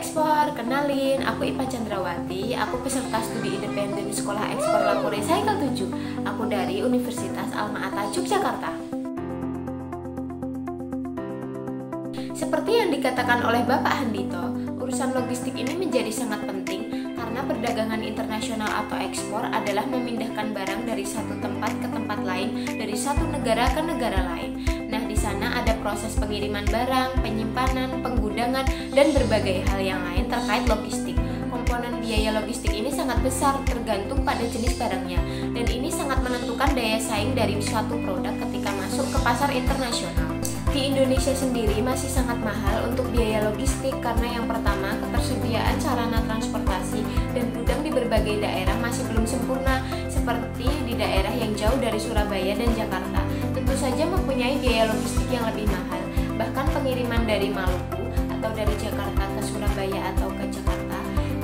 Ekspor, kenalin, aku Ipa Chandrawati, aku peserta studi independen Sekolah Ekspor Lapore Cycle 7. Aku dari Universitas Alma-Ata, Yogyakarta. Seperti yang dikatakan oleh Bapak Handito, urusan logistik ini menjadi sangat penting karena perdagangan internasional atau ekspor adalah memindahkan barang dari satu tempat ke tempat lain, dari satu negara ke negara lain. Nah, di sana ada proses pengiriman barang, penyimpanan, penggudangan, dan berbagai hal yang lain terkait logistik. Komponen biaya logistik ini sangat besar tergantung pada jenis barangnya, dan ini sangat menentukan daya saing dari suatu produk ketika masuk ke pasar internasional. Di Indonesia sendiri masih sangat mahal untuk biaya logistik karena yang pertama, ketersediaan sarana transportasi dan gudang di berbagai daerah masih belum sempurna, seperti di daerah yang jauh dari Surabaya dan Jakarta. Tentu saja mempunyai biaya logistik yang lebih mahal. Bahkan pengiriman dari Maluku atau dari Jakarta ke Surabaya atau ke Jakarta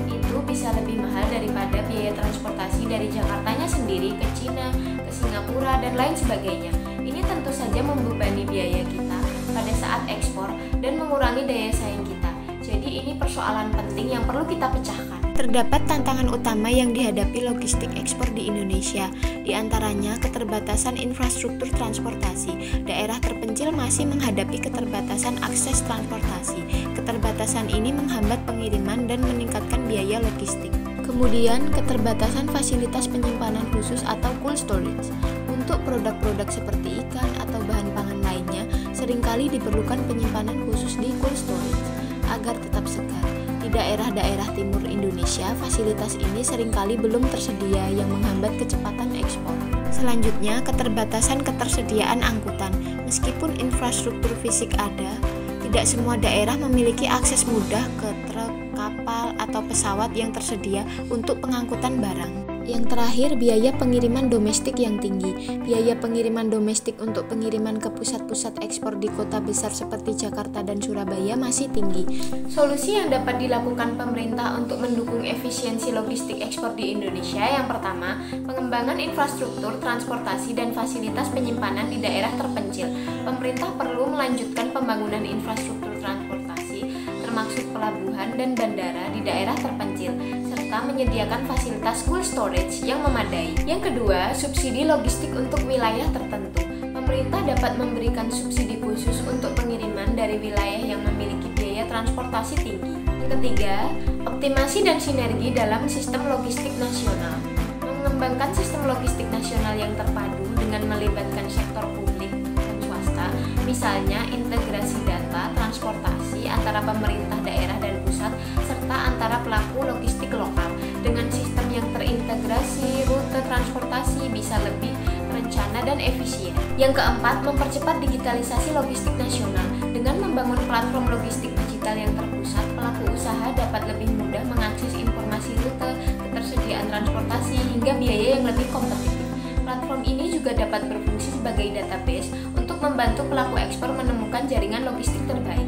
itu bisa lebih mahal daripada biaya transportasi dari Jakartanya sendiri ke Cina, ke Singapura, dan lain sebagainya. Ini tentu saja membebani biaya kita pada saat ekspor dan mengurangi daya saing kita. Jadi ini persoalan penting yang perlu kita pecahkan. Terdapat tantangan utama yang dihadapi logistik ekspor di Indonesia, di antaranya keterbatasan infrastruktur transportasi. Daerah terpencil masih menghadapi keterbatasan akses transportasi. Keterbatasan ini menghambat pengiriman dan meningkatkan biaya logistik. Kemudian, keterbatasan fasilitas penyimpanan khusus atau cold storage. Untuk produk-produk seperti ikan atau bahan pangan lainnya, seringkali diperlukan penyimpanan khusus di cold storage agar tetap segar. Di daerah-daerah timur Indonesia, fasilitas ini seringkali belum tersedia yang menghambat kecepatan ekspor. Selanjutnya, ketersediaan angkutan. Meskipun infrastruktur fisik ada, tidak semua daerah memiliki akses mudah ke truk, kapal, atau pesawat yang tersedia untuk pengangkutan barang. Yang terakhir, biaya pengiriman domestik yang tinggi. Biaya pengiriman domestik untuk pengiriman ke pusat-pusat ekspor di kota besar seperti Jakarta dan Surabaya masih tinggi. Solusi yang dapat dilakukan pemerintah untuk mendukung efisiensi logistik ekspor di Indonesia yang pertama, pengembangan infrastruktur, transportasi, dan fasilitas penyimpanan di daerah terpencil. Pemerintah perlu melanjutkan pembangunan infrastruktur transportasi, termasuk pelabuhan dan bandara di daerah terpencil, serta menyediakan fasilitas cold storage yang memadai. Yang kedua, subsidi logistik untuk wilayah tertentu. Pemerintah dapat memberikan subsidi khusus untuk pengiriman dari wilayah yang memiliki biaya transportasi tinggi. Yang ketiga, optimasi dan sinergi dalam sistem logistik nasional. Mengembangkan sistem logistik nasional yang terpadu dengan melibatkan sektor publik dan swasta, misalnya integrasi data transportasi antara pemerintah daerah dan pusat, serta antara pelaku logistik lokal. Dengan sistem yang terintegrasi, rute transportasi bisa lebih terencana dan efisien. Yang keempat, mempercepat digitalisasi logistik nasional. Dengan membangun platform logistik digital yang terpusat, pelaku usaha dapat lebih mudah mengakses informasi rute, ketersediaan transportasi, hingga biaya yang lebih kompetitif. Platform ini juga dapat berfungsi sebagai database untuk membantu pelaku ekspor menemukan jaringan logistik terbaik.